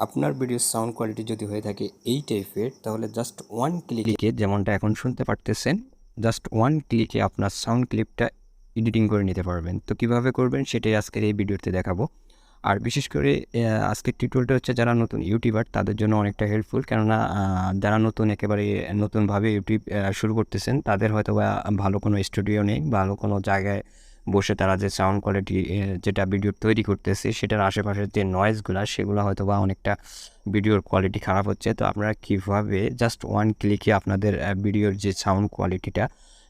আপনার ভিডিওর sound quality যদি হয়ে থাকে এই টাইপের, তাহলে জাস্ট ওয়ান ক্লিকে, যেমনটা এখন শুনতে পারতেছেন, জাস্ট ওয়ান ক্লিকে আপনার সাউন্ড ক্লিপটা এডিটিং করে নিতে পারবেন। তো কিভাবে করবেন সেটাই আজকের এই ভিডিওতে দেখাবো। আর বিশেষ করে আজকের টিউটোরিয়ালটা হচ্ছে যারা নতুন ইউটিউবার তাদের জন্য অনেকটা হেল্পফুল, কেননা যারা নতুন একেবারে নতুনভাবে ইউটিউব শুরু করতেছেন তাদের হয়তো বা ভালো কোনো স্টুডিও নেই, ভালো কোনো জায়গায় বসে তারা যে সাউন্ড কোয়ালিটি যেটা ভিডিও তৈরি করতেছে সেটার আশেপাশের যে নয়েজগুলো সেগুলো হয়তো বা অনেকটা ভিডিওর কোয়ালিটি খারাপ হচ্ছে। তো আপনারা কীভাবে জাস্ট ওয়ান ক্লিকে আপনাদের ভিডিওর যে সাউন্ড কোয়ালিটিটা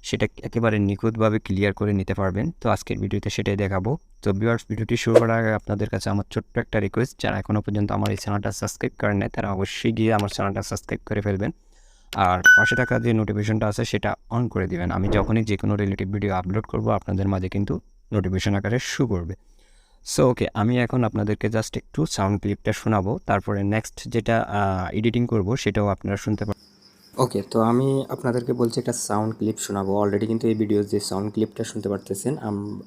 সেটা একেবারে নিখুঁতভাবে ক্লিয়ার করে নিতে পারবেন। তো আজকের ভিডিওতে সেটাই দেখাবো। তো ভিউয়ার্স, ভিডিওটি শুরু করার আগে আপনাদের কাছে আমার ছোট্ট একটা রিকোয়েস্ট, যারা এখনও পর্যন্ত আমার এই চ্যানেলটা সাবস্ক্রাইব করেন নাই তারা অবশ্যই গিয়ে আমার চ্যানেলটা সাবস্ক্রাইব করে ফেলবেন। আর পাশে থাকা যে নোটিফিকেশনটা আছে সেটা অন করে দিবেন। আমি যখনই যে কোনো রিলেটিভ ভিডিও আপলোড করব আপনাদের মাঝে কিন্তু নোটিফিকেশন আকারে শো করবে। সো ওকে, আমি এখন আপনাদেরকে জাস্ট একটু সাউন্ড ক্লিপটা শোনাবো, তারপরে নেক্সট যেটা এডিটিং করব সেটাও আপনারা শুনতে পারবেন। ওকে, তো আমি আপনাদেরকে বলছি একটা সাউন্ড ক্লিপ শোনাবো। অলরেডি কিন্তু এই ভিডিওর যে সাউন্ড ক্লিপটা শুনতে পারতেছেন,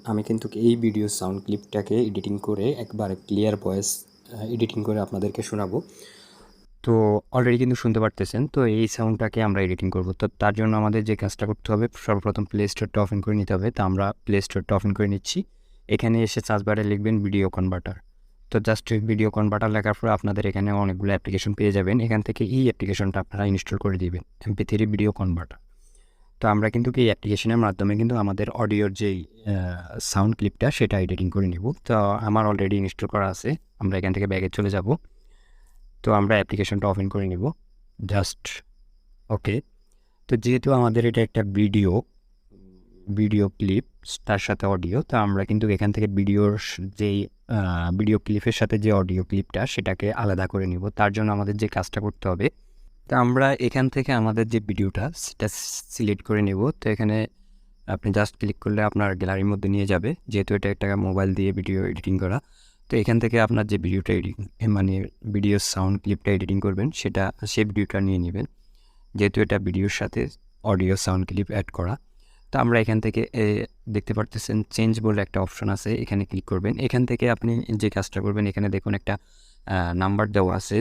আমি কিন্তু এই ভিডিও সাউন্ড ক্লিপটাকে এডিটিং করে একবারে ক্লিয়ার ভয়েস এডিটিং করে আপনাদেরকে শোনাবো। তো অলরেডি কিন্তু শুনতে পারতেছেন। তো এই সাউন্ডটাকে আমরা এডিটিং করব। তো তার জন্য আমাদের যে কাজটা করতে হবে, সর্বপ্রথম প্লে স্টোরটা ওপেন করে নিতে হবে। তো আমরা প্লে স্টোরটা ওপেন করে নিচ্ছি। এখানে এসে সার্চ বারে লিখবেন ভিডিও কনভার্টার। তো জাস্ট ভিডিও কনভার্টার লেখার পরে আপনাদের এখানে অনেকগুলো অ্যাপ্লিকেশন পেয়ে যাবেন। এখান থেকে এই অ্যাপ্লিকেশনটা আপনারা ইনস্টল করে দিবেন, MP3 ভিডিও কনভার্টার। তো আমরা কিন্তু এই অ্যাপ্লিকেশনের মাধ্যমে কিন্তু আমাদের অডিওর যেই সাউন্ড ক্লিপটা সেটা এডিটিং করে নিব। তো আমার অলরেডি ইনস্টল করা আছে। আমরা এখান থেকে ব্যাগে চলে যাব। তো আমরা অ্যাপ্লিকেশনটা ওপেন করে নিব জাস্ট। ওকে, তো যেহেতু আমাদের এটা একটা ভিডিও ক্লিপ তার সাথে অডিও, তো আমরা কিন্তু এখান থেকে ভিডিওর যেই ভিডিও ক্লিপের সাথে যে অডিও ক্লিপটা সেটাকে আলাদা করে নিব। তার জন্য আমাদের যে কাজটা করতে হবে, তো আমরা এখান থেকে আমাদের যে ভিডিওটা সেটা সিলেক্ট করে নেব। তো এখানে আপনি জাস্ট ক্লিক করলে আপনার গ্যালারির মধ্যে নিয়ে যাবে, যেহেতু এটা একটা মোবাইল দিয়ে ভিডিও এডিটিং করা। তো এখান থেকে আপনার যে ভিডিওটা মানে ভিডিও সাউন্ড ক্লিপটা এডিটিং করবেন সেটা সেই ভিডিওটা নিয়ে নেবেন, যেহেতু এটা ভিডিওর সাথে অডিও সাউন্ড ক্লিপ অ্যাড করা। তো আমরা এখান থেকে দেখতে পারতেছেন চেঞ্জ বলে একটা অপশন আছে, এখানে ক্লিক করবেন। এখান থেকে আপনি যে কাজটা করবেন, এখানে দেখুন একটা নাম্বার দেওয়া আছে,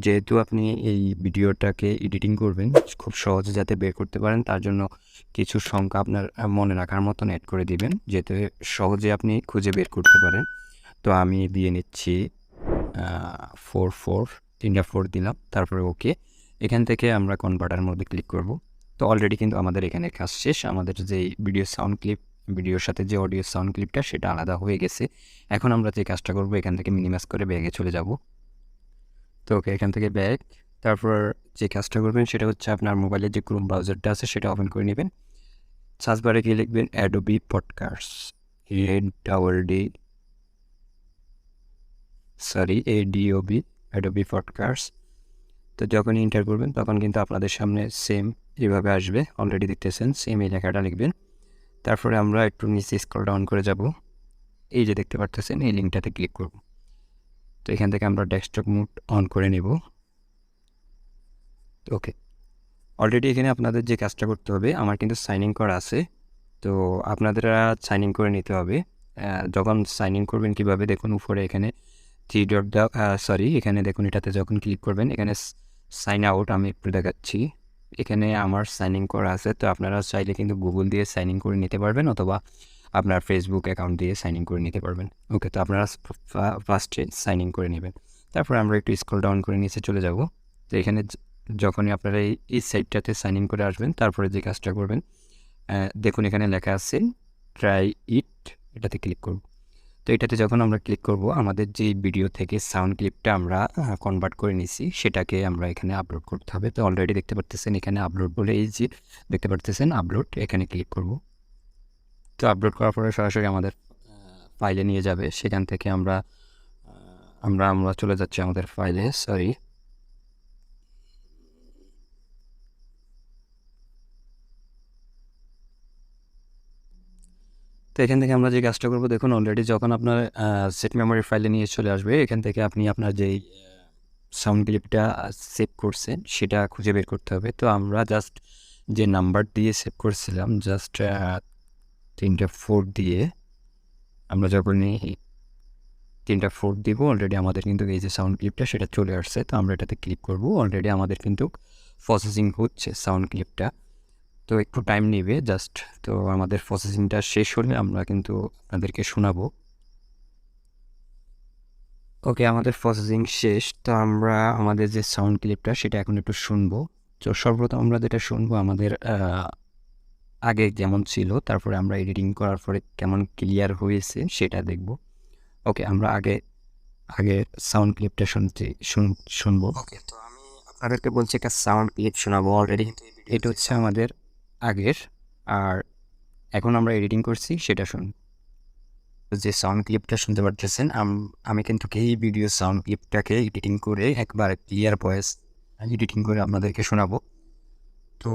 যেহেতু আপনি এই ভিডিওটাকে এডিটিং করবেন খুব সহজে যাতে বের করতে পারেন, তার জন্য কিছু সংখ্যা আপনার মনে রাখার মতন অ্যাড করে দিবেন, যাতে সহজে আপনি খুঁজে বের করতে পারেন। তো আমি দিয়ে নিচ্ছি 4 তিনটা 4 দিলাম, তারপরে ওকে। এখান থেকে আমরা কনভার্টার মধ্যে ক্লিক করব। তো অলরেডি কিন্তু আমাদের এখানে কাজ শেষ। আমাদের যে ভিডিও সাউন্ড ক্লিপ, ভিডিওর সাথে যে অডিও সাউন্ড ক্লিপটা সেটা আলাদা হয়ে গেছে। এখন আমরা যে কাজটা করব, এখান থেকে মিনিমাইজ করে ব্যাগে চলে যাব। তো ওকে, এখান থেকে ব্যাগ, তারপর যে কাজটা করবেন সেটা হচ্ছে আপনার মোবাইলের যে ক্রোম ব্রাউজারটা আছে সেটা ওপেন করে নেবেন। সার্চ বারে গিয়ে লিখবেন Adobe podcast, ADOB, Adobe podcast. তো যখন এন্টার করবেন তখন কিন্তু আপনাদের সামনে সেম এভাবে আসবে। অলরেডি দেখতেছেন সেম এই লেখাটা লিখবেন। তারপরে আমরা একটু নিচে স্ক্রল ডাউন করে যাব, এই যে দেখতে পারতেছেন এই লিঙ্কটাতে ক্লিক করব। তো এখান থেকে আমরা ডেস্কটপ মোড অন করে নেব। ওকে, অলরেডি এখানে আপনাদের যে কাজটা করতে হবে, আমার কিন্তু সাইন ইন করা আছে, তো আপনাদেরা সাইন ইন করে নিতে হবে। যখন সাইন ইন করবেন কীভাবে, দেখুন উপরে এখানে থ্রি ডট এখানে দেখুন, এটাতে যখন ক্লিক করবেন এখানে সাইন আউট আমি একটু দেখাচ্ছি। এখানে আমার সাইন ইন করা আছে, তো আপনারা চাইলে কিন্তু গুগল দিয়ে সাইন ইন করে নিতে পারবেন, অথবা আপনার ফেসবুক অ্যাকাউন্ট দিয়ে সাইন ইন করে নিতে পারবেন। ওকে, তো আপনারা ফার্স্টে সাইন ইন করে নেবেন। তারপরে আমরা একটু স্ক্রল ডাউন করে নিচে চলে যাব। তো এখানে যখনই আপনারা এই সাইটটাতে সাইন ইন করে আসবেন, তারপরে যে কাজটা করবেন, দেখুন এখানে লেখা আছে ট্রাই ইট, এটাতে ক্লিক করব। তো এটাতে যখন আমরা ক্লিক করব, আমাদের যে ভিডিও থেকে সাউন্ড ক্লিপটা আমরা কনভার্ট করে নিছি সেটাকে আমরা এখানে আপলোড করতে হবে। তো অলরেডি দেখতে পারতেছেন এখানে আপলোড বলে, এই যে দেখতে পারতেছেন আপলোড, এখানে ক্লিক করব। তো আপলোড করার পরে সরাসরি আমাদের ফাইলে নিয়ে যাবে। সেখান থেকে আমরা চলে যাচ্ছি আমাদের ফাইলে। তো এখান থেকে আমরা যে কাজটা করবো, দেখুন অলরেডি যখন আপনার সেট মেমোরি ফাইলে নিয়ে চলে আসবে, এখান থেকে আপনি আপনার যেই সাউন্ড ক্লিপটা সেভ করছেন সেটা খুঁজে বের করতে হবে। তো আমরা জাস্ট যে নাম্বার দিয়ে সেভ করছিলাম, জাস্ট 3টা 4 দিয়ে আমরা যখনই 3টা 4 দিব। অলরেডি আমাদের কিন্তু এই যে সাউন্ড ক্লিপটা সেটা চলে আসছে। তো আমরা এটাতে ক্লিক করব। অলরেডি আমাদের কিন্তু প্রসেসিং হচ্ছে সাউন্ড ক্লিপটা। তো একটু টাইম নেবে জাস্ট। তো আমাদের প্রসেসিংটা শেষ হলে আমরা কিন্তু আপনাদেরকে শোনাবো। ওকে, আমাদের প্রসেসিং শেষ। তো আমরা আমাদের যে সাউন্ড ক্লিপটা সেটা এখন একটু শুনবো। তো সর্বপ্রথম আমরা যেটা শুনবো আমাদের আগে যেমন ছিল, তারপরে আমরা এডিটিং করার পরে কেমন ক্লিয়ার হয়েছে সেটা দেখব। ওকে, আমরা আগে সাউন্ড ক্লিপটা শুনবো। ওকে, তো আমি আপনাদেরকে বলছি একটা সাউন্ড ক্লিপ শোনাবো। অলরেডি এটা হচ্ছে আমাদের আগের, আর এখন আমরা এডিটিং করছি সেটা শুনুন। যে সাউন্ড ক্লিপটা শুনতে পারতেছেন, আমি কিন্তু এই ভিডিও সাউন্ড ক্লিপটাকে এডিটিং করে একবার ক্লিয়ার ভয়েস এডিটিং করে আপনাদেরকে শোনাবো। তো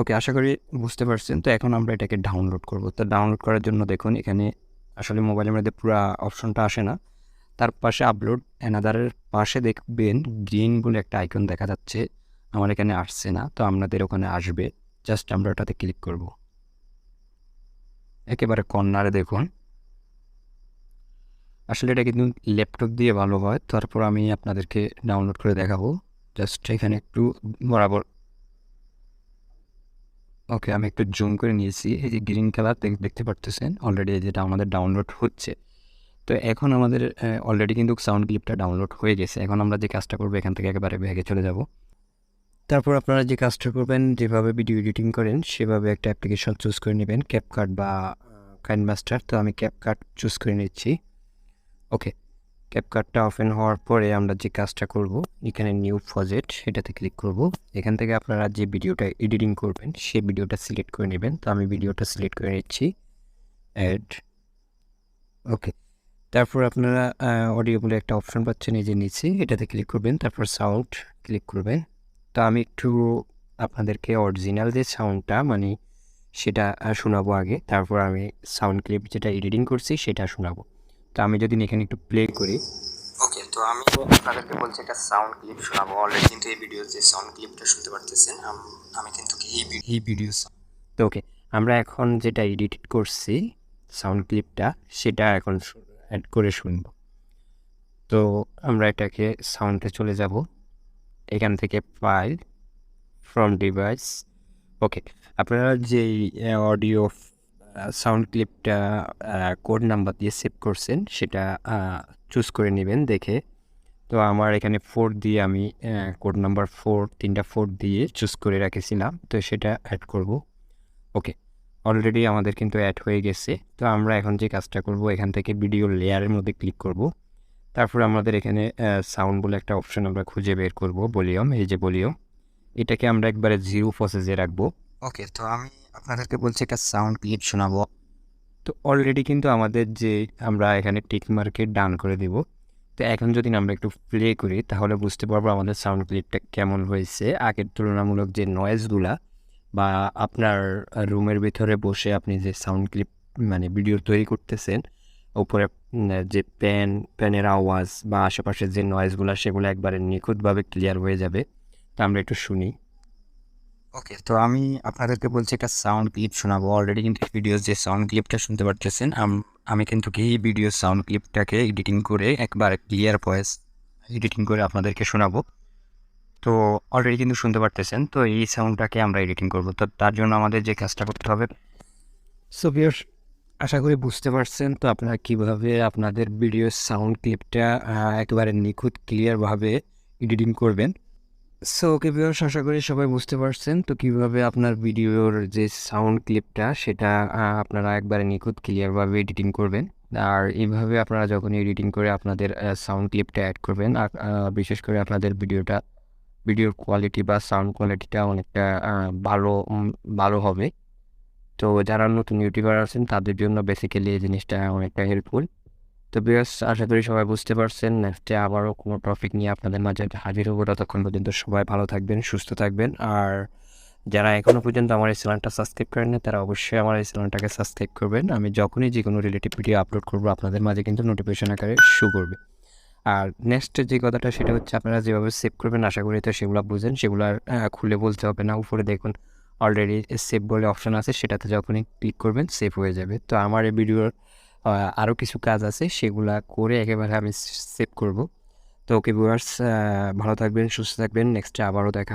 ওকে, আশা করি বুঝতে পারছেন। তো এখন আমরা এটাকে ডাউনলোড করব। তো ডাউনলোড করার জন্য দেখুন এখানে আসলে মোবাইলের মধ্যে পুরো অপশনটা আসে না। তার পাশে আপলোড অ্যানাদারের পাশে দেখবেন গ্রিন বলে একটা আইকন দেখা যাচ্ছে। আমার এখানে আসছে না, তো আপনাদের ওখানে আসবে। জাস্ট আমরা ওটাতে ক্লিক করব। একেবারে কর্নারে দেখুন। আসলে এটা কিন্তু ল্যাপটপ দিয়ে ভালো হয়। তারপর আমি আপনাদেরকে ডাউনলোড করে দেখাবো। জাস্ট এখানে একটু বরাবর। ওকে, আমি একটু জুম করে নিয়েছি। এই যে গ্রিন কালার দেখতে পারতেছেন, অলরেডি যেটা আমাদের ডাউনলোড হচ্ছে। তো এখন আমাদের অলরেডি কিন্তু সাউন্ড ক্লিপটা ডাউনলোড হয়ে গেছে। এখন আমরা যে কাজটা করবো, এখান থেকে একেবারে ব্যাগে চলে যাব। তারপর আপনারা যে কাজটা করবেন, যেভাবে ভিডিও এডিটিং করেন সেভাবে একটা অ্যাপ্লিকেশন চুজ করে নেবেন, ক্যাপকাট বা কাইনমাস্টার। তো আমি ক্যাপকাট চুজ করে নিচ্ছি। ওকে, ক্যাপকাটটা ওপেন হওয়ার পরে আমরা যে কাজটা করব, এখানে নিউ প্রজেক্ট এটাতে ক্লিক করব। এখান থেকে আপনারা যে ভিডিওটা এডিটিং করবেন সেই ভিডিওটা সিলেক্ট করে নেবেন। তো আমি ভিডিওটা সিলেক্ট করে নিচ্ছি, অ্যাড। ওকে, তারপর আপনারা অডিও বলে একটা অপশন পাচ্ছেন এই যে নিচে, এটাতে ক্লিক করবেন। তারপর সাউন্ড ক্লিক করবেন। তো আমি একটু আপনাদেরকে অরিজিনাল যে সাউন্ডটা মানে সেটা শোনাবো আগে, তারপর আমি সাউন্ড ক্লিপ যেটা এডিটিং করছি সেটা শোনাবো। তো আমি যদি এখানে একটু প্লে করি। ওকে, তো আমি আপনাদেরকে বলছি একটা সাউন্ড ক্লিপ শোনাবো। অলরেডি কিন্তু এই ভিডিওর যে সাউন্ড ক্লিপটা শুনতে পারতেছেন, আমি কিন্তু এই ভিডিও। তো ওকে, আমরা এখন যেটা এডিট করছি সাউন্ড ক্লিপটা সেটা এখন অ্যাড করে শুনবো। তো আমরা এটাকে সাউন্ডে চলে যাব। এখান থেকে ফাইল, ফ্রম ডিভাইস। ওকে, আপনারা যেই অডিও সাউন্ড ক্লিপটা কোড নাম্বার দিয়ে সেভ করছেন সেটা চুজ করে নেবেন দেখে। তো আমার এখানে 4 দিয়ে আমি কোড নাম্বার 4, 3টা 4 দিয়ে চুজ করে রেখেছিলাম। তো সেটা অ্যাড করব। ওকে, অলরেডি আমাদের কিন্তু অ্যাড হয়ে গেছে। তো আমরা এখন যে কাজটা করব, এখান থেকে ভিডিও লেয়ারের মধ্যে ক্লিক করব। তারপর আমাদের এখানে সাউন্ড বলে একটা অপশন আমরা খুঁজে বের করব, ভলিউম। এই যে ভলিউম, এটাকে আমরা একবারে 0 প্রসেসে রাখবো। ওকে, তো আমি আপনাদেরকে বলছি একটা সাউন্ড ক্লিপ শোনাবো। তো অলরেডি কিন্তু আমাদের যে আমরা এখানে টিক মার্কে ডান করে দিব। তো এখন যদি আমরা একটু প্লে করি তাহলে বুঝতে পারবো আমাদের সাউন্ড ক্লিপটা কেমন হয়েছে। আগের তুলনামূলক যে নয়েজগুলা বা আপনার রুমের ভিতরে বসে আপনি যে সাউন্ড ক্লিপ মানে ভিডিও তৈরি করতেছেন, উপরে যে প্যানের আওয়াজ বা আশেপাশের যে নয়েজগুলো সেগুলো একবারে নিখুঁতভাবে ক্লিয়ার হয়ে যাবে। তো আমরা একটু শুনি। ওকে, তো আমি আপনাদেরকে বলছি একটা সাউন্ড ক্লিপ শোনাবো। অলরেডি কিন্তু ভিডিও যে সাউন্ড ক্লিপটা শুনতে পারতেছেন, আমি কিন্তু এই ভিডিও সাউন্ড ক্লিপটাকে এডিটিং করে একবার ক্লিয়ার ভয়েস এডিটিং করে আপনাদেরকে শোনাবো। তো অলরেডি কিন্তু শুনতে পারতেছেন। তো এই সাউন্ডটাকে আমরা এডিটিং করব। তো তার জন্য আমাদের যে কাজটা করতে হবে, সো ভিউয়ার্স, আশা করি বুঝতে পারছেন। তো আপনারা কীভাবে আপনাদের ভিডিও সাউন্ড ক্লিপটা একেবারে নিখুঁত ক্লিয়ারভাবে এডিটিং করবেন। সো ওকে ভিউয়ার্স, আশা করি সবাই বুঝতে পারছেন তো কীভাবে আপনার ভিডিওর যে সাউন্ড ক্লিপটা সেটা আপনারা একবারে নিখুঁত ক্লিয়ারভাবে এডিটিং করবেন। আর এইভাবে আপনারা যখন এডিটিং করে আপনাদের সাউন্ড ক্লিপটা অ্যাড করবেন, আর বিশেষ করে আপনাদের ভিডিওর কোয়ালিটি বা সাউন্ড কোয়ালিটিটা অনেকটা ভালো হবে। তো যারা নতুন ইউটিউবার আছেন তাদের জন্য বেসিক্যালি এই জিনিসটা অনেকটা হেল্পফুল। তো ভিউয়ার্স, আশা করি সবাই বুঝতে পারছেন। নেক্সটে আবারও কোনো টপিক নিয়ে আপনাদের মাঝে হাজির হবো। ততক্ষণ পর্যন্ত সবাই ভালো থাকবেন, সুস্থ থাকবেন। আর যারা এখনও পর্যন্ত আমার এই চ্যানেলটা সাবস্ক্রাইব করেন না, তারা অবশ্যই আমার এই চ্যানেলটাকে সাবস্ক্রাইব করবেন। আমি যখনই যে কোনো রিলেটিভ ভিডিও আপলোড করবো আপনাদের মাঝে কিন্তু নোটিফিকেশন আকারে শো করবে। আর নেক্সট যে কথাটা সেটা হচ্ছে, আপনারা যেভাবে সেভ করবেন আশা করি তো সেগুলো বুঝেন। সেগুলো আর খুলে বলতে হবে না। উপরে দেখুন অলরেডি সেভ বলে অপশান আছে, সেটাতে যখনই ক্লিক করবেন সেভ হয়ে যাবে। তো আমার এই ভিডিওর আরও কিছু কাজ আছে, সেগুলা করে একেবারে আমি সেভ করব। তো ওকে ভিউয়ার্স, ভালো থাকবেন, সুস্থ থাকবেন, নেক্সটে আবারও দেখা